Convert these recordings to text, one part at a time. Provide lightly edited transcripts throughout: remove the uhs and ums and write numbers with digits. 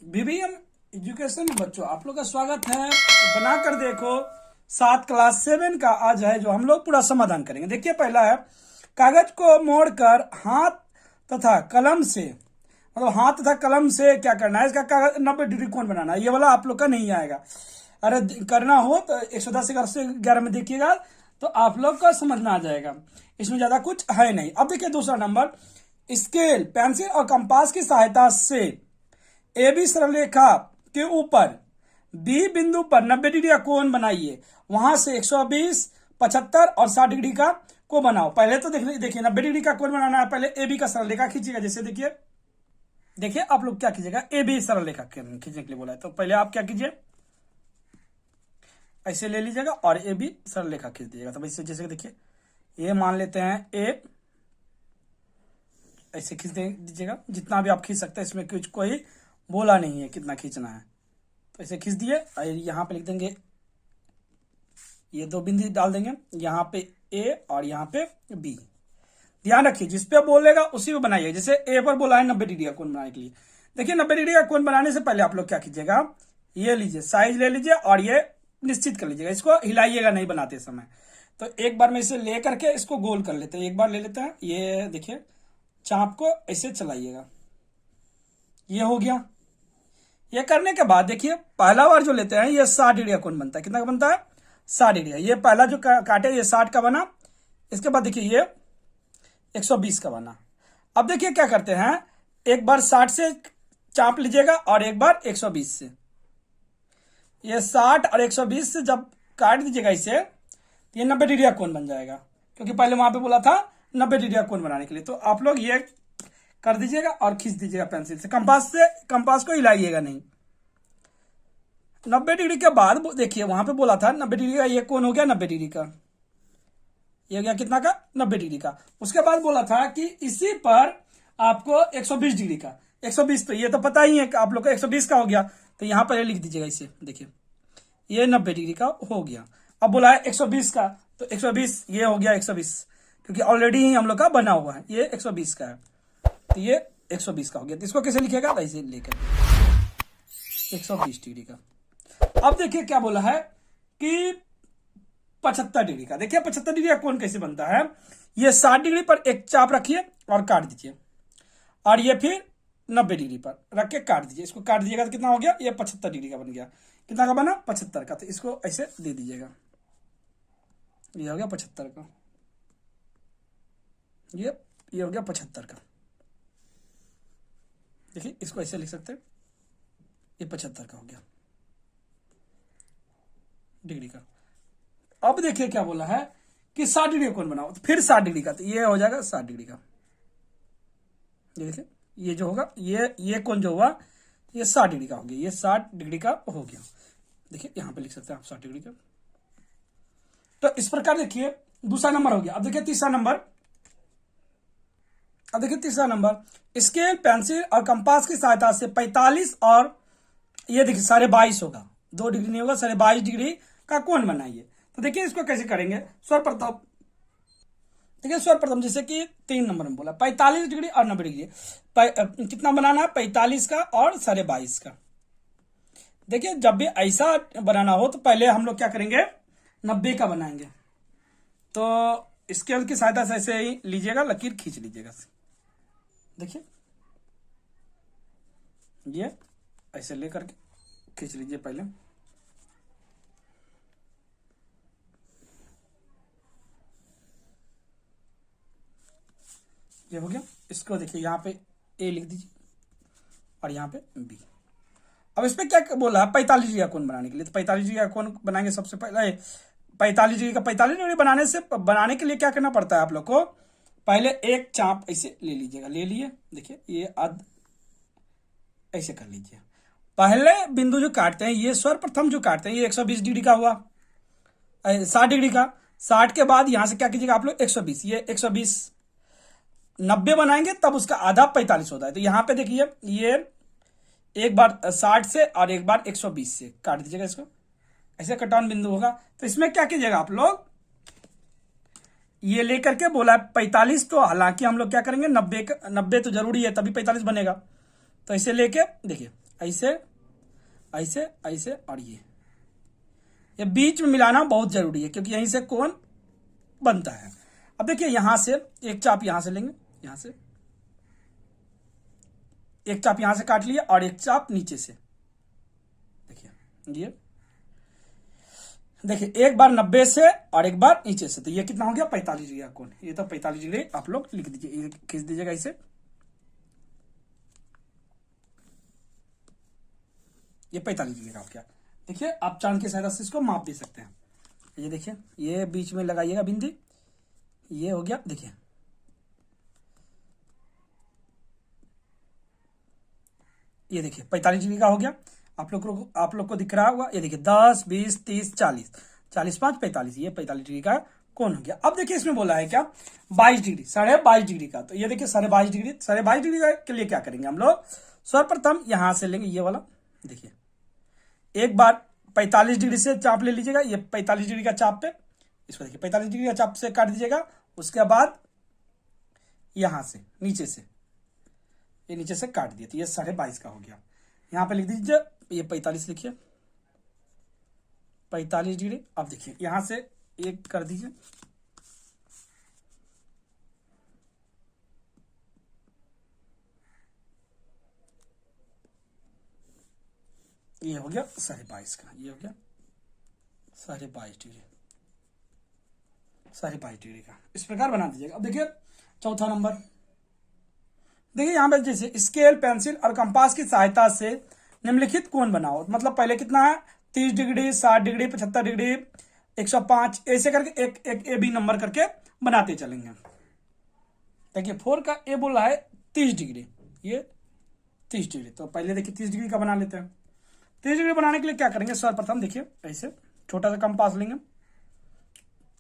BBM education में बच्चों आप लोग का स्वागत है। बनाकर देखो 7 क्लास 7 का आज है जो हम लोग पूरा समाधान करेंगे। देखिए पहला है कागज को मोड़कर हाथ तथा कलम से, मतलब हाथ तथा कलम से क्या करना है, इसका कागज 90 डिग्री कोण बनाना है। ये वाला आप लोग का नहीं आएगा, अरे करना हो तो 110 से 11 में देखिएगा तो आप लोग का समझ में आ जाएगा। इसमें ज्यादा कुछ है नहीं। अब देखिए दूसरा नंबर, स्केल पेंसिल और कंपास की सहायता से ए बी सरलरेखा के ऊपर बी बिंदु पर 90 डिग्री का कोण बनाइए। वहां से 120, 75 और 60 डिग्री का को बनाओ। पहले तो देखिए 90 डिग्री का कोण बनाना है। पहले ए बी का सरलरेखा खींचिएगा। जैसे देखिए आप लोग क्या कीजिएगा, ए बी सरलरेखा खींचने के लिए बोला है तो पहले आप क्या कीजिए, ऐसे ले लीजिएगा और ए बी सरलरेखा खींच दीजिएगा। तो इससे जैसे देखिए ये मान लेते हैं ए, ऐसे खींच दीजिएगा जितना भी आप खींच सकते हैं। इसमें कुछ कोई बोला नहीं है कितना खींचना है, तो ऐसे खींच दिए और यहाँ पे लिख देंगे, ये 2 बिंदु डाल देंगे, यहाँ पे ए और यहाँ पे बी। ध्यान रखिए जिस पे बोलेगा उसी पे बनाइए। जैसे ए पर बोला है 90 डिग्री का कोण बनाने के लिए, देखिए 90 डिग्री का कोण बनाने से पहले आप लोग क्या कीजिएगा, ये लीजिए साइज ले लीजिए और ये निश्चित कर लीजिएगा। इसको हिलाइएगा नहीं बनाते समय। तो एक बार में इसे ले करके इसको गोल कर लेते हैं। एक बार ले लेते हैं, ये देखिए चाप को ऐसे चलाइएगा, ये हो गया। ये करने के बाद देखिए पहला बार जो लेते हैं ये 60 डिग्री का कोण बनता है। कितना का बनता है, 60 डिग्री। ये पहला जो काटे ये 60 का बना। इसके बाद देखिए ये 120 का बना। अब देखिए क्या करते हैं, एक बार 60 से चाप लीजिएगा और एक बार 120 से। ये 60 और 120 से जब काट दीजिएगा इसे, ये 90 डिग्री का कोण बन जाएगा, क्योंकि पहले वहां पे बोला था 90 डिग्री का कोण बनाने के लिए। तो आप लोग ये कर दीजिएगा और खींच दीजिएगा पेंसिल से। कंपास को हिलाइएगा नहीं। 90 डिग्री के बाद देखिए वहां पे बोला था 90 डिग्री का, ये कोण हो गया 90 डिग्री का। ये हो गया कितना का, 90 डिग्री का। उसके बाद बोला था कि इसी पर आपको 120 डिग्री का, 120 तो ये तो पता ही है कि आप लोग का 120 का हो गया। तो यहां पर लिख दीजिएगा इसे। देखिए ये 90 डिग्री का हो गया। अब बोला है 120 का, तो 120 ये हो गया 120, क्योंकि ऑलरेडी ही हम लोग का बना हुआ है। ये 120 का है तो ये 120 का हो गया। तो इसको कैसे लिखेगा, ऐसे लेकर 120 डिग्री का। अब देखिए क्या बोला है कि 75 डिग्री का। देखिए 75 डिग्री का कोण कैसे बनता है, ये 60 डिग्री पर एक चाप रखिए और काट दीजिए, और ये फिर 90 डिग्री पर रख के काट दीजिए। इसको काट दीजिएगा तो कितना हो गया, ये 75 डिग्री का बन गया। कितना का बना, 75 का। तो इसको ऐसे दे दीजिएगा, ये हो गया 75 का। ये हो गया 75 का। देखिए इसको ऐसे लिख सकते हैं, ये 75 का हो गया डिग्री का। अब देखिए क्या बोला है कि 60 डिग्री का कोण बनाओ, तो फिर 60 डिग्री का। तो ये हो जाएगा 60 डिग्री का। ये देखिए ये जो होगा, ये कोण जो हुआ ये 60 डिग्री का हो गया। ये 60 डिग्री का हो गया। देखिए यहां पे लिख सकते हैं आप 60 डिग्री का। तो इस प्रकार देखिए दूसरा नंबर हो गया। अब देखिए तीसरा नंबर, स्केल पेंसिल और कंपास की सहायता से 45 और ये देखिए 22.5 होगा, 2 डिग्री नहीं होगा, 22.5 डिग्री का कोण बनाइए। तो देखिए इसको कैसे करेंगे, सर्वप्रथम देखिए सर्वप्रथम जैसे कि 3 नंबर में बोला 45 डिग्री और 90 डिग्री। कितना बनाना है, 45 का और 22.5 का। देखिए जब भी ऐसा बनाना हो तो पहले हम लोग क्या करेंगे, 90 का बनाएंगे। तो स्केल की सहायता से ऐसे ही लीजिएगा, लकीर खींच लीजिएगा। देखिए ये ऐसे लेकर के खींच लीजिए पहले। ये हो गया। इसको देखिए यहाँ पे ए लिख दीजिए और यहाँ पे बी। अब इस पे क्या बोला है, 45 डिग्री का कोण बनाने के लिए। तो 45 डिग्री का कोण बनाएंगे सबसे पहले। 45 डिग्री का 45 डिग्री बनाने के लिए क्या करना पड़ता है आप लोग को, पहले एक चाप ऐसे ले लीजिएगा। ले लिए, देखिए ये ऐसे कर लीजिए। पहले बिंदु जो काटते हैं, ये सर्वप्रथम जो काटते हैं, ये 120 डिग्री का हुआ, 60 डिग्री का। 60 के बाद यहां से क्या कीजिएगा आप लोग, 120, ये 120। 90 बनाएंगे तब उसका आधा 45 होता है। तो यहां पे देखिए ये एक बार 60 से और एक बार 120 से काट दीजिएगा इसको, ऐसे कटान बिंदु होगा। तो इसमें क्या कीजिएगा आप लोग, ये लेकर के बोला 45, तो हालांकि हम लोग क्या करेंगे 90 तो जरूरी है तभी 45 बनेगा। तो ऐसे लेके देखिए ऐसे ऐसे ऐसे और ये बीच में मिलाना बहुत जरूरी है क्योंकि यहीं से कोण बनता है। अब देखिए यहां से एक चाप यहां से लेंगे, यहां से एक चाप यहां से काट लिया और एक चाप नीचे से। देखिए ये देखिए एक बार 90 से और एक बार नीचे से, तो ये कितना हो गया 45 डिग्री का कोण। ये तो 45 डिग्री आप लोग लिख दीजिए, ये खींच दीजिएगा इसे। ये 45 डिग्री का हो गया। देखिए आप चांद की सहायता से इसको माप दे सकते हैं। ये देखिए ये बीच में लगाइएगा बिंदी, ये हो गया। देखिए ये देखिए 45 डिग्री का हो गया। आप लोग को दिख रहा होगा। ये देखिए 10 20 30 40, 40 5 45, ये 45 डिग्री का कोण हो गया। अब देखिए इसमें बोला है क्या 22 डिग्री, 22.5 डिग्री का। तो ये देखिए 22.5 डिग्री, 22.5 डिग्री के लिए क्या करेंगे हम लोग, सर्वप्रथम यहां से लेंगे ये वाला। देखिए एक बार 45 डिग्री से चाप ले लीजिएगा, ये 45 डिग्री का चाप पे इसको देखिए 45 डिग्री का चाप से काट दीजिएगा। उसके बाद यहां से नीचे से, ये नीचे से काट दिया, तो ये 22.5 का हो गया। यहां पे लिख दीजिए ये 45 लिखिए, 45 डिग्री। अब देखिए यहां से एक कर दीजिए, ये हो गया 22.5 का, ये हो गया 22.5 डिग्री, 22.5 डिग्री का। इस प्रकार बना दीजिएगा। अब देखिए चौथा नंबर, देखिए यहां पर जैसे स्केल पेंसिल और कंपास की सहायता से निम्नलिखित कोण बनाओ। मतलब पहले कितना है 30 डिग्री, 60 डिग्री, 75 डिग्री, 105, ऐसे करके एक एक ए बी नंबर करके बनाते चलेंगे। देखिए 4 का ए बोला है 30 डिग्री, ये 30 डिग्री। तो पहले देखिए 30 डिग्री का बना लेते हैं। 30 डिग्री बनाने के लिए क्या करेंगे, सर्वप्रथम देखिए ऐसे छोटा सा कंपास लेंगे।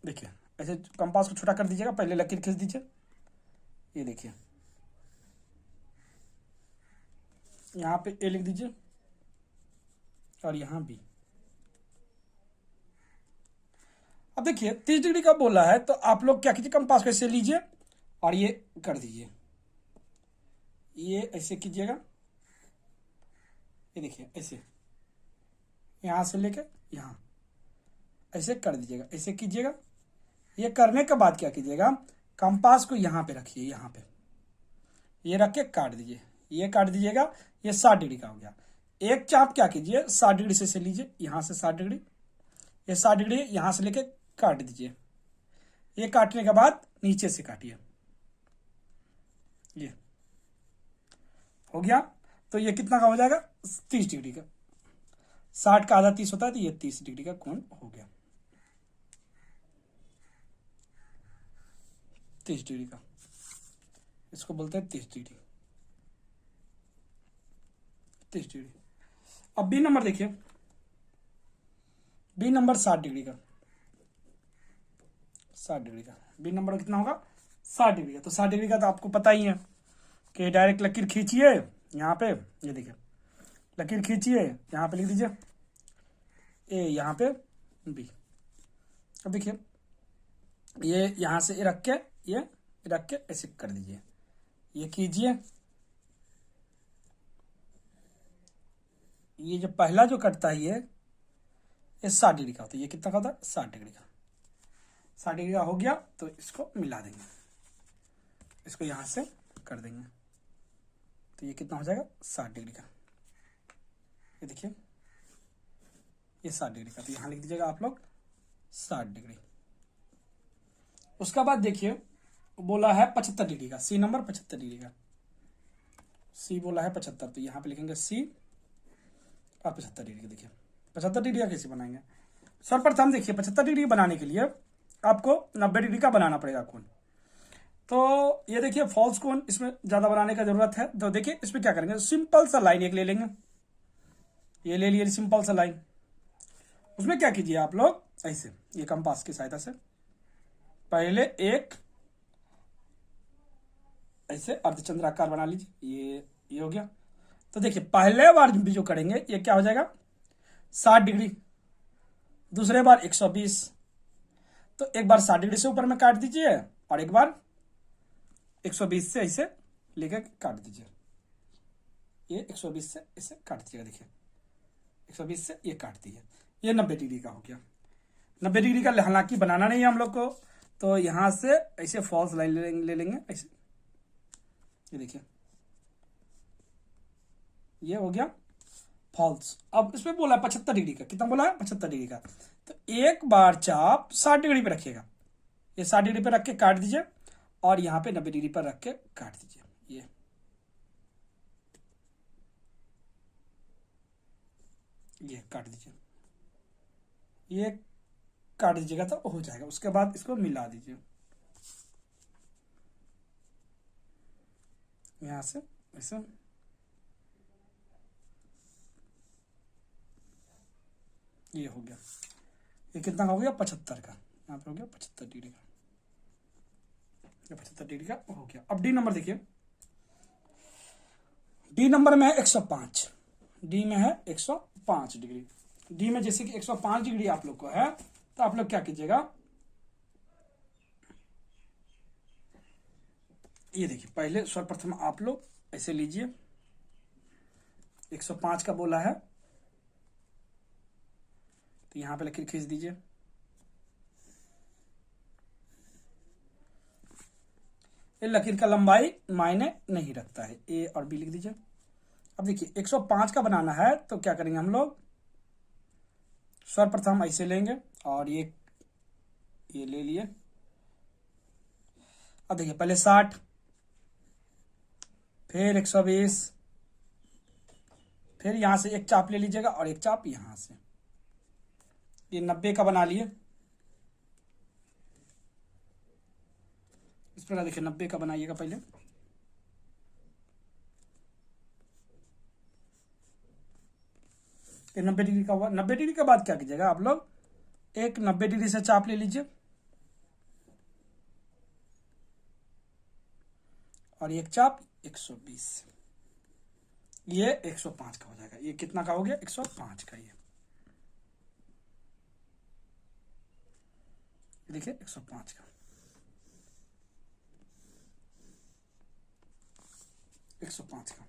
देखिए ऐसे कंपास को छोटा कर दीजिएगा, पहले लकीर खींच दीजिए। ये देखिए यहां पे ए लिख दीजिए और यहां बी। अब देखिए 30 डिग्री का बोला है तो आप लोग क्या कीजिए, कंपास को ऐसे लीजिए और ये कर दीजिए, ये ऐसे कीजिएगा। ये देखिए ऐसे यहां से लेकर यहां ऐसे कर दीजिएगा, ऐसे कीजिएगा। ये करने के बाद क्या कीजिएगा, कंपास को यहां पे रखिए, यहां पे ये रख के काट दीजिए, ये काट दीजिएगा। ये 60 डिग्री का हो गया। एक चाप क्या कीजिए 60 डिग्री से लीजिए, यहां से 60 डिग्री, ये 60 डिग्री यहां से लेके काट दीजिए। ये काटने के बाद नीचे से काटिए, ये हो गया। तो ये कितना का हो जाएगा 30 डिग्री का। 60 का आधा 30 होता है, तो ये 30 डिग्री का कोण हो गया, 30 डिग्री का। इसको बोलते हैं 30 डिग्री, 30 डिग्री। अब बी नंबर देखिए, बी नंबर 60 डिग्री का, 60 डिग्री का। बी नंबर कितना होगा 60 डिग्री का। तो 60 डिग्री का तो आपको पता ही है कि डायरेक्ट लकीर खींचिए यहाँ पे, ये देखिए लकीर खींचिए, यहाँ पे लिख दीजिए ए, यहाँ पे बी। अब देखिए ये यहाँ से रख के ये रख के ऐसे कर दीजिए, ये कीजिए। ये जो पहला जो कटता है ये 60 डिग्री का होता है। ये कितना का होता है 60 डिग्री का। 60 डिग्री का हो गया तो इसको मिला देंगे, इसको यहां से कर देंगे, तो ये कितना हो जाएगा 60 डिग्री का। ये देखिए ये 60 डिग्री का, तो यहां लिख दीजिएगा आप लोग 60 डिग्री। उसके बाद देखिए बोला है 75 डिग्री का, सी नंबर 75 डिग्री का। सी बोला है 75, तो यहां पे लिखेंगे सी और 75 डिग्री। देखिए 75 डिग्री का कैसे बनाएंगे, सर्वप्रथम देखिए 75 डिग्री बनाने के लिए आपको 90 डिग्री का बनाना पड़ेगा कोण। तो ये देखिए फॉल्स कोण, इसमें ज्यादा बनाने का जरूरत है। तो देखिए इसमें क्या करेंगे, सिंपल सा लाइन एक ले लेंगे, ये ले लिए सिंपल सा लाइन। उसमें क्या कीजिए आप लोग ऐसे, ये कंपास की सहायता से पहले एक ऐसे अर्धचंद्राकार बना लीजिए, ये हो गया। तो देखिए पहले बार भी जो करेंगे ये क्या हो जाएगा 60 डिग्री, दूसरे बार 120। तो एक बार 60 डिग्री से ऊपर में काट दीजिए और एक बार 120 से ऐसे लेकर काट दीजिए, ये 120 से इसे काट दीजिएगा। देखिए 120 से ये काट दीजिए, ये 90 डिग्री का हो गया। 90 डिग्री का हालांकि बनाना नहीं है हम लोग को, तो यहां से ऐसे फॉल्स लाइन ले लेंगे ऐसे। ये देखिए ये हो गया फॉल्स। अब इसमें बोला है 75 डिग्री का, कितना बोला है 75 डिग्री का। तो एक बार चाप 60 डिग्री पे रखिएगा, ये 60 डिग्री पे रख के काट दीजिए और यहाँ पे 90 डिग्री पर रख के काट दीजिए। ये काट दीजिए, ये काट दीजिएगा तो हो जाएगा। उसके बाद इसको मिला दीजिए यहां से ऐसे। ये हो गया, ये कितना का हो गया 75 का, यहाँ पे हो गया 75 डिग्री का, ये 75 डिग्री का हो गया। अब डी नंबर देखिए, डी नंबर में है 105, डी में है 105 डिग्री। डी में जैसे कि 105 डिग्री आप लोग को है, तो आप लोग क्या कीजिएगा, ये देखिए पहले सर्वप्रथम आप लोग ऐसे लीजिए, 105 का बोला है तो यहां पे लकीर खींच दीजिए। ये लकीर का लंबाई मायने नहीं रखता है, ए और बी लिख दीजिए। अब देखिए 105 का बनाना है तो क्या करेंगे हम लोग, सर्वप्रथम ऐसे लेंगे और ये ले लिए। अब देखिए पहले 60, फिर 120, फिर यहां से एक चाप ले लीजिएगा और एक चाप यहां से, ये 90 का बना लिए। इस प्रकार देखिए 90 का बनाइएगा पहले। ये 90 डिग्री का हुआ। 90 डिग्री के बाद क्या कीजिएगा आप लोग, एक 90 डिग्री से चाप ले लीजिए और एक चाप 120, ये 105 का हो जाएगा। ये कितना का हो गया 105 का। ये देखिए 105 का, 105 का।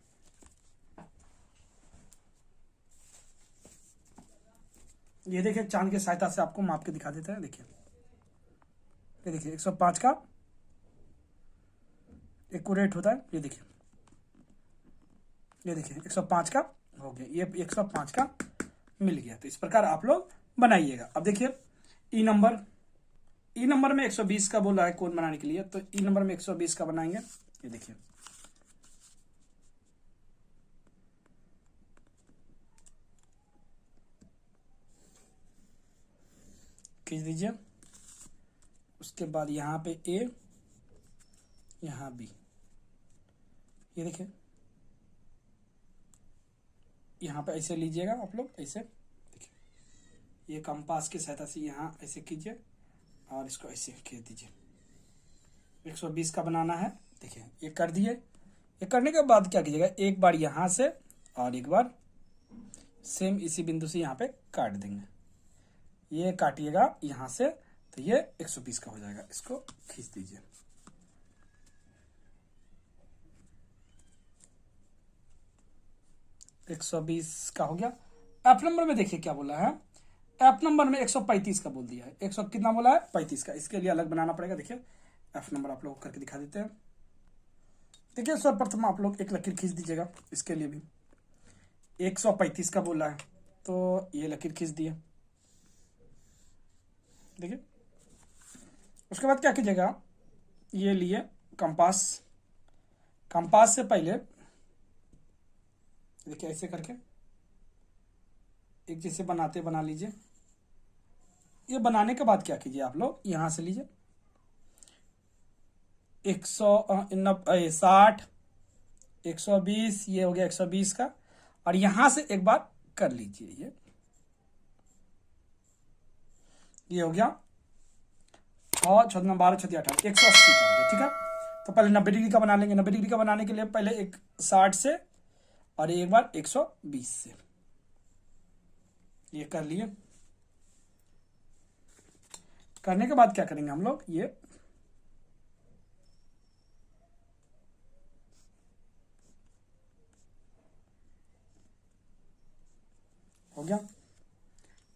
ये देखिए चांद की सहायता से आपको माप के दिखा देते हैं। देखिए ये देखिए 105 का एक्यूरेट होता है। ये देखिए 105 का हो गया, ये 105 का मिल गया। तो इस प्रकार आप लोग बनाइएगा। अब देखिए ई नंबर में 120 का बोला है कोण बनाने के लिए, तो ई नंबर में 120 का बनाएंगे। ये देखिए खींच दीजिए। उसके बाद यहाँ पे ए, यहाँ बी, ये देखिए यहाँ पे ऐसे लीजिएगा आप लोग ऐसे। देखिए ये कंपास की सहायता से यहाँ ऐसे कीजिए और इसको ऐसे खींच दीजिए। 120 का बनाना है। देखिए ये कर दिए। ये करने के बाद क्या कीजिएगा, एक बार यहाँ से और एक बार सेम इसी बिंदु से यहाँ पे काट देंगे। ये काटिएगा यहाँ से तो ये 120 का हो जाएगा। इसको खींच दीजिए। एक 120 का हो गया। एफ नंबर में देखिए क्या बोला है, एफ नंबर में 135 का बोल दिया है। 100 कितना बोला है 35 का, इसके लिए अलग बनाना पड़ेगा। देखिए एफ नंबर आप लोग करके दिखा देते हैं। देखिए सर्वप्रथम आप लोग एक लकीर खींच दीजिएगा। इसके लिए भी 135 का बोला है तो ये लकीर खींच दिए। देखिए उसके बाद क्या कीजिएगा, ये लिए कंपास से पहले देखिए ऐसे करके एक जैसे बना लीजिए। ये बनाने के बाद क्या कीजिए आप लोग, यहां से लीजिए 160, 120, ये हो गया 120 का, और यहां से एक बार कर लीजिए। ये हो गया 6, 14, 12, 14, 18, 180 का हो गया। ठीक है, तो पहले 90 डिग्री का बना लेंगे। 90 डिग्री का बनाने के लिए पहले एक 60 से और एक बार 120 से, ये कर लिए। करने के बाद क्या करेंगे हम लोग, ये हो गया।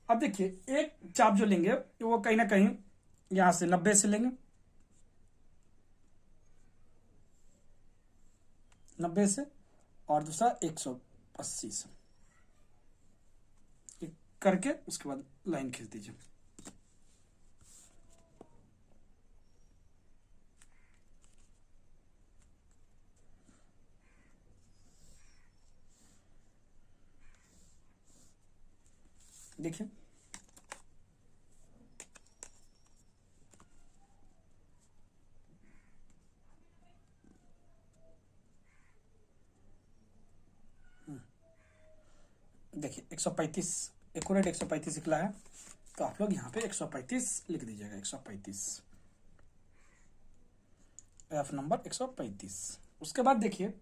अब देखिए एक चाप जो लेंगे वो कहीं ना कहीं यहां से 90 से लेंगे, 90 से, और दूसरा 180 से, करके उसके बाद लाइन खींच दीजिए। देखिए देखिए 135 एक्यूरेट 135 निकला है, तो आप लोग यहाँ पे 135 लिख दीजिएगा। 135 एफ नंबर 135। उसके बाद देखिए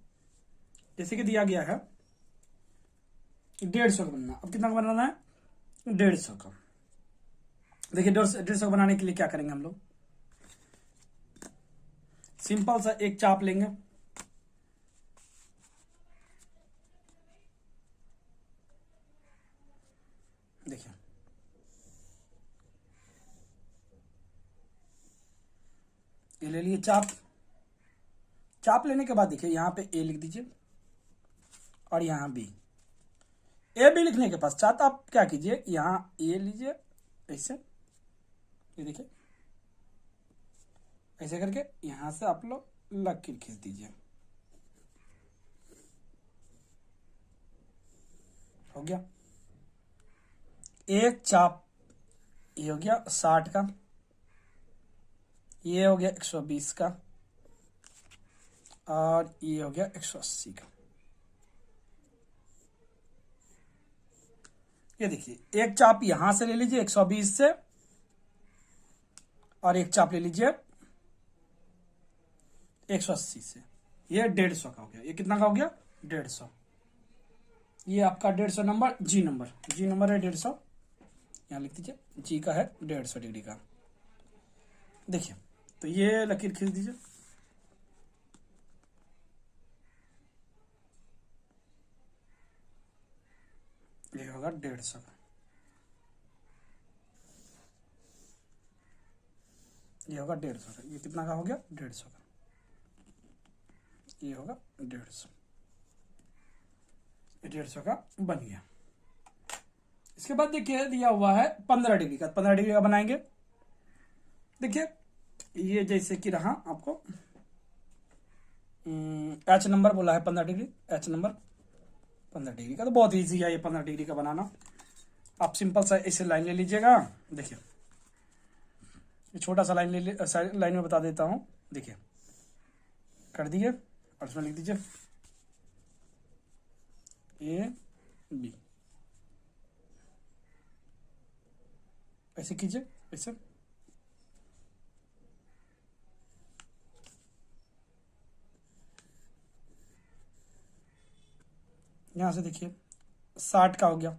जैसे कि दिया गया है 150 का बनना। अब कितना का बनाना है? 150 का। देखिए 150 का बनाने के लिए क्या करेंगे हम लोग, सिंपल सा एक चाप लेंगे, देखिए ये ले लिए चाप। चाप लेने के बाद देखिए यहाँ पे ए लिख दीजिए और यहाँ बी। ए बी लिखने के पश्चात आप क्या कीजिए, यहाँ ए लीजिए ऐसे, ये देखिए ऐसे करके यहां से आप लोग लकीर खींच दीजिए। हो गया एक चाप, ये हो गया 60 का, ये हो गया 120 का, और ये हो गया 180 का। ये देखिए एक चाप यहां से ले लीजिए 120 से, और एक चाप ले लीजिए 180 से। ये 150 का हो गया। ये कितना का हो गया? 150। ये आपका 150 नंबर, जी नंबर, जी नंबर है 150, यहाँ लिख दीजिए। जी का है 150 डिग्री का। देखिए तो ये लकीर खींच दीजिए। ये होगा 150 का। ये होगा 150 का। ये कितना का हो गया? 150 का। ये होगा 150, 150 का बन गया। इसके बाद देखिए दिया हुआ है 15 डिग्री का। 15 डिग्री का बनाएंगे। देखिए ये जैसे कि रहा आपको एच नंबर बोला है 15 डिग्री, एच नंबर 15 डिग्री का। तो बहुत इजी है ये 15 डिग्री का बनाना। आप सिंपल सा ऐसे लाइन ले लीजिएगा। देखिए ये छोटा सा लाइन लाइन में बता देता हूं। देखिए कर दिए और इसमें लिख दीजिए ए बी, ऐसे कीजिए ऐसे। यहां से देखिए 60 का हो गया,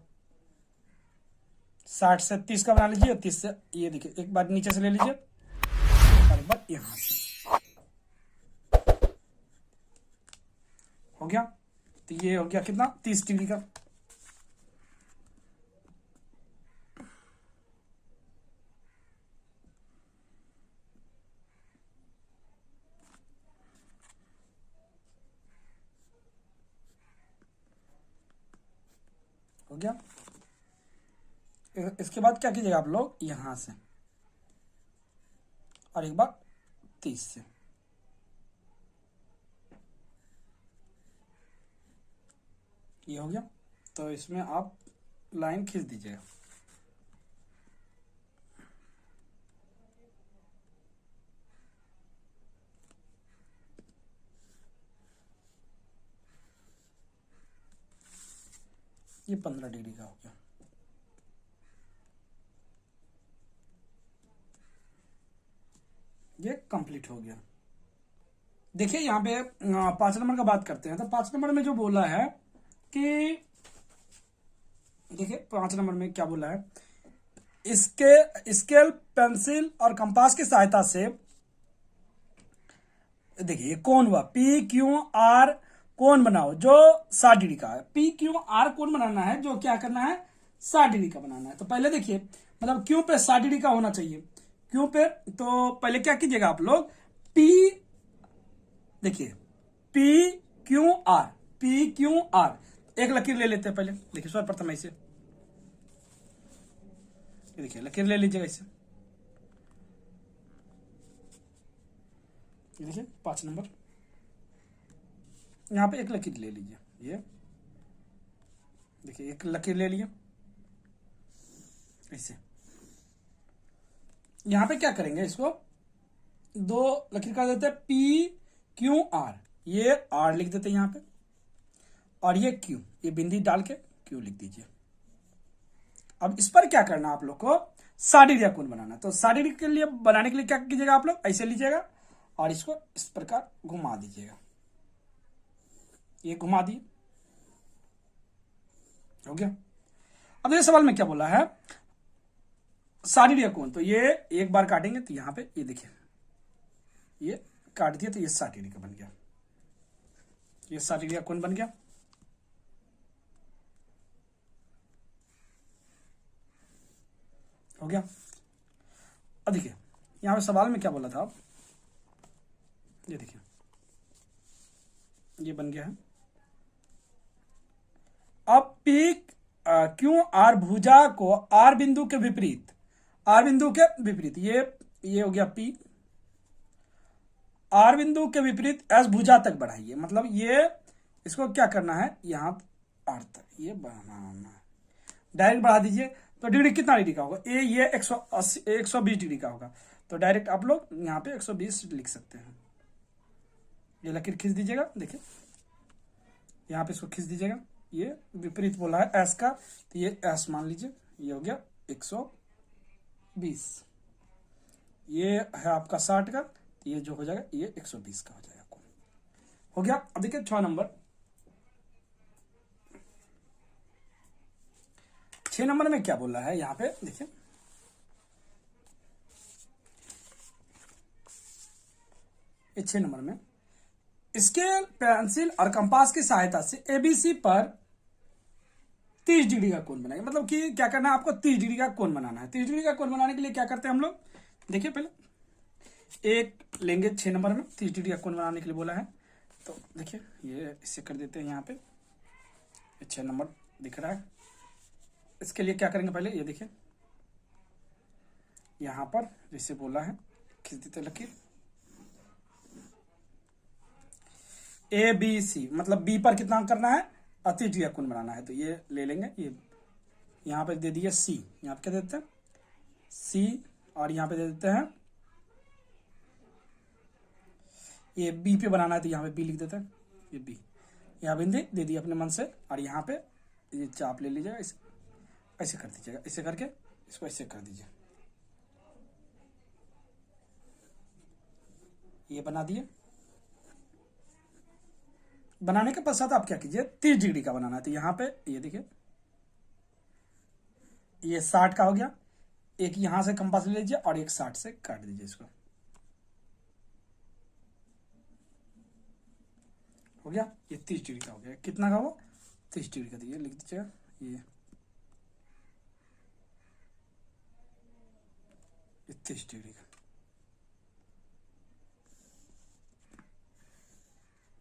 60 से 30 का बना लीजिए, 30 से ये देखिए एक बार नीचे से ले लीजिए और एक बार यहां से। हो गया। तो ये हो गया कितना? 30 डिग्री का। हो गया। इसके बाद क्या कीजिएगा आप लोग, यहां से और एक बार 30 से। ये हो गया। तो इसमें आप लाइन खींच दीजिएगा। ये 15 डिग्री का हो गया। ये कंप्लीट हो गया। देखिए यहाँ पे 5 नंबर का बात करते हैं। तो 5 नंबर में जो बोला है कि देखिए 5 नंबर में क्या बोला है, इसके स्केल, पेंसिल और कंपास की सहायता से देखिए कोण हुआ पी क्यू आर कोण बनाओ जो 60 डिग्री का है। पी क्यू आर कोण बनाना है जो क्या करना है, 60 डिग्री का बनाना है। तो पहले देखिए, मतलब क्यू पे 60 डिग्री का होना चाहिए। क्यू पे तो पहले क्या कीजिएगा आप लोग, पी, देखिए P Q R, P Q R, एक लकीर ले लेते हैं पहले। देखिए सर्वप्रथम ऐसे, देखिए लकीर ले लीजिएगा ऐसे, देखिए 5 नंबर, यहां पे एक लकीर ले लीजिए, ये देखिए एक लकीर ले लिया ऐसे। यहां पे क्या करेंगे, इसको 2 लकीर कर देते हैं, पी क्यू आर, ये आर लिख देते हैं यहां पे, और ये क्यू, ये बिंदी डाल के क्यू लिख दीजिए। अब इस पर क्या करना आप लोग को, 60 डिग्री कोण बनाना। तो 60 डिग्री के लिए बनाने के लिए क्या कीजिएगा आप लोग, ऐसे लीजिएगा और इसको इस प्रकार घुमा दीजिएगा, ये घुमा दिए, हो गया। अब ये सवाल में क्या बोला है, 60 डिग्री कोण, तो ये एक बार काटेंगे तो यहां पे ये देखिए, ये काट दिया तो ये 60 डिग्री का बन गया, ये 60 डिग्री का कोण बन गया। हो गया। अब देखिए यहां पे सवाल में क्या बोला था, ये देखिए ये बन गया है। अब पी क्यू आर भुजा को आर बिंदु के विपरीत, आर बिंदु के विपरीत, ये हो गया पी, आर बिंदु के विपरीत एस भुजा तक बढ़ाइए। मतलब ये इसको क्या करना है, यहां आर तक ये बढ़ाना है, डायरेक्ट बढ़ा दीजिए। तो डिग्री कितना डिग्री का होगा, ये 180 120 डिग्री का होगा, तो डायरेक्ट आप लोग यहां पे 120 लिख सकते हैं। ये लकीर खींच दीजिएगा, देखिए यहां पे इसको खींच दीजिएगा, ये विपरीत बोला है एस का, तो ये एस मान लीजिए, ये हो गया 120, ये है आपका 60 का, तो ये जो हो जाएगा ये 120 का हो जाएगा, हो गया। अब देखिए 6 नंबर, 6 नंबर में क्या बोल रहा है, यहां पे देखिए ये 6 नंबर में, स्केल, पेंसिल और कंपास की सहायता से एबीसी पर 30 डिग्री का कोण बनाएंगे। मतलब कि क्या करना है आपको, 30 डिग्री का कोण बनाना है। 30 डिग्री का कोण बनाने के लिए क्या करते हैं हम लोग, देखिए पहले एक लेंगे 6 नंबर में 30 डिग्री का कोण बनाने के लिए बोला है, तो देखिए ये इससे कर देते हैं, यहाँ पे 6 नंबर दिख रहा है। इसके लिए क्या करेंगे, पहले ये देखिए यहां पर जैसे बोला है खींच देते लकीर, ए बी सी, मतलब बी पर कितना करना है, 30 डिग्री का कोण बनाना है। तो ये ले लेंगे, ये यहां पे दे दिया सी, यहां पे क्या देते हैं सी, और यहां पे दे देते हैं ये बी पे बनाना है, तो यहां पे बी लिख देते हैं, ये बी, यहां बिंदी दे दी अपने मन से, और यहां पे ये चाप ले लीजिएगा, ऐसे कर दीजिएगा, ऐसे करके इसको ऐसे कर दीजिए, ये बना दिए। बनाने के पश्चात आप क्या कीजिए, 30 डिग्री का बनाना है, तो यहां पे ये देखिए ये 60 का हो गया, एक यहां से कंपास ले लीजिए और एक 60 से काट दीजिए इसको, हो गया। ये 30 डिग्री का हो गया, कितना का वो 30 डिग्री का, ये लिख दीजिएगा, ये 30 डिग्री का,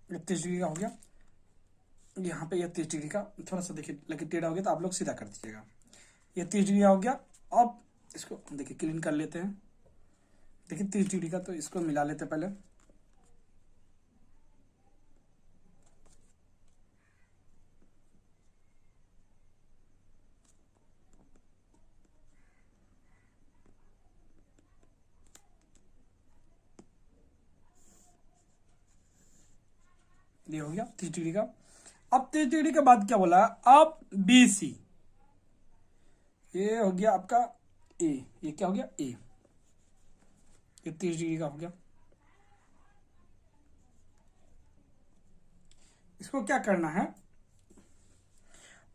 30 डिग्री का हो गया। यहाँ पे ये 30 डिग्री का थोड़ा सा देखिए लेकिन टेढ़ा हो गया, तो आप लोग सीधा कर दीजिएगा, ये 30 डिग्री का हो गया। अब इसको देखिए क्लीन कर लेते हैं, देखिए 30 डिग्री का, तो इसको मिला लेते हैं पहले, ये हो गया 30 डिग्री का। अब 30 डिग्री के बाद क्या बोला, अब बी सी, ये हो गया आपका ए, ये क्या हो गया ए, ये 30 डिग्री का हो गया। इसको क्या करना है,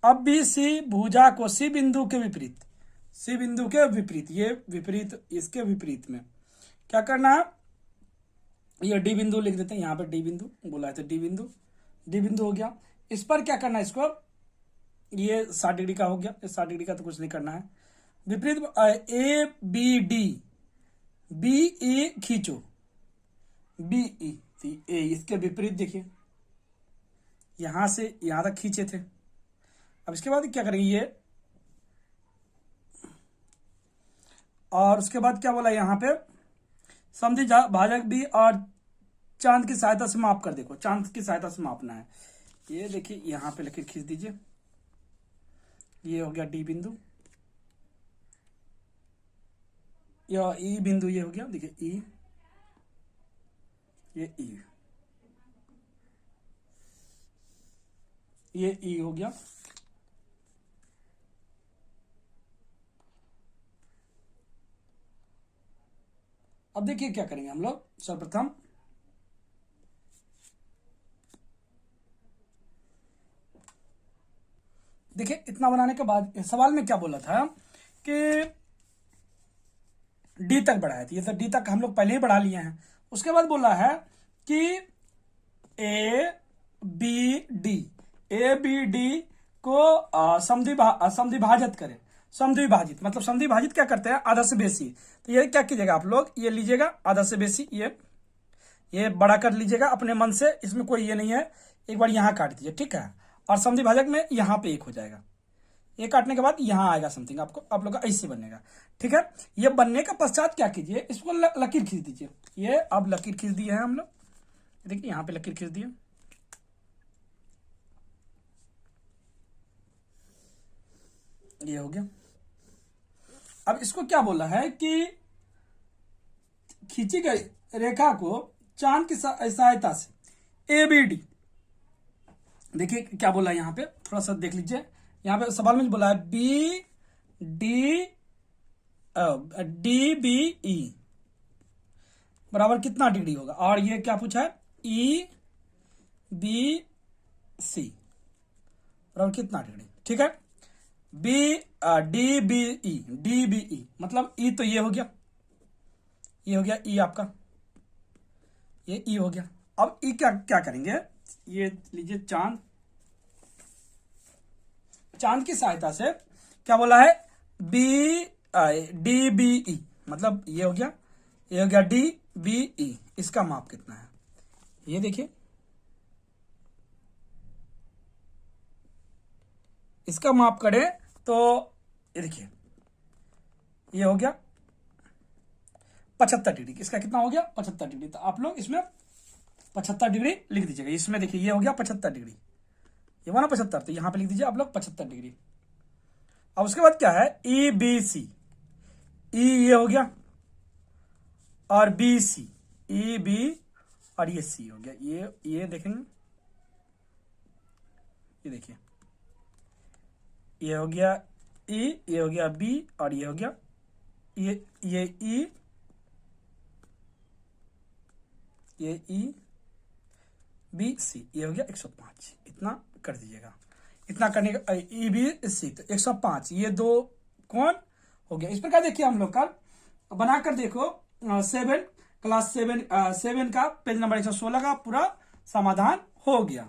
अब बी सी भुजा को सी बिंदु के विपरीत, सी बिंदु के विपरीत, ये विपरीत, इसके विपरीत में क्या करना है, ये डी बिंदु लिख देते हैं, यहां पे डी बिंदु बोला है, तो डी बिंदु, डी बिंदु हो गया। इस पर क्या करना है, इसको ये 60 डिग्री का हो गया, इस 60 डिग्री का तो कुछ नहीं करना है। विपरीत A B D, B E खींचो, बी ई, ए इसके विपरीत देखिए, यहां से यहां तक खींचे थे। अब इसके बाद क्या करेंगे ये, और उसके बाद क्या बोला यहां पे, समधी भाजक भी और चांद की सहायता से माप कर देखो, चांद की सहायता से मापना है। ये देखिए यहां पे लकीर खींच दीजिए, ये हो गया डी बिंदु, या ई बिंदु ये हो गया, देखिए ई, ये ई, ये ई हो गया। अब देखिए क्या करेंगे हम लोग, सर्वप्रथम देखिए इतना बनाने के बाद सवाल में क्या बोला था कि डी तक बढ़ाया था, ये तो डी तक हम लोग पहले ही बढ़ा लिए हैं। उसके बाद बोला है कि A B D, A B D को समद्वि भाजित करें, समद्वि भाजित मतलब समद्वि भाजित क्या करते हैं, आधा से बेसी। तो ये क्या कीजिएगा आप लोग, ये लीजिएगा आधा से बेसी, ये बड़ा कर लीजिएगा अपने मन से, इसमें कोई ये नहीं है। एक बार यहां काट दीजिए, ठीक है, और समद्वि भाजक में यहां पे एक हो जाएगा, ये काटने के बाद यहां आएगा समथिंग, आपको आप लोग का ऐसे बनेगा, ठीक है। ये बनने का पश्चात क्या कीजिए, इसको लकीर खींच दीजिए। ये अब लकीर खींच दिए हैं हम लोग, देखिए यहां पे लकीर खींच दिए, ये हो गया। अब इसको क्या बोला है कि खींची गई रेखा को चांद की सहायता से ए बी डी, देखिए क्या बोला है यहां पे, थोड़ा सा देख लीजिए, यहां पे सवाल में बोला है B D D B E बराबर कितना डिग्री होगा, और ये क्या पूछा है, ई बी सी बराबर कितना डिग्री, ठीक है। B D B E, D B E मतलब ई तो ये हो गया, ये हो गया ई आपका, ये ई हो गया। अब ई क्या क्या करेंगे, ये लीजिए चांद, चांद की सहायता से क्या बोला है, बी डी बी ई मतलब ये हो गया, ये हो गया डी बी ई, इसका माप कितना है, ये देखिए, इसका माप करें तो ये देखिए, ये हो गया 75 डिग्री, इसका कितना हो गया 75 डिग्री। तो आप लोग इसमें 75 डिग्री लिख दीजिएगा, इसमें देखिए ये हो गया 75 डिग्री, ये बना 75, तो यहां पे लिख दीजिए आप लोग 75 डिग्री। अब उसके बाद क्या है, ई बी सी, ई ये हो गया और बी सी, ई बी और ये सी हो गया, ये देखेंगे, ये देखिए ये हो गया ई, ये हो गया बी और ये हो गया ये ई, ये ई बी सी, ये हो गया 105, इतना कर दीजिएगा। इतना करने का ई बी सी तो 105, ये दो कोण हो गया। इस प्रकार देखिए हम लोग का बनाकर देखो, क्लास 7 का पेज नंबर 116 का पूरा समाधान हो गया।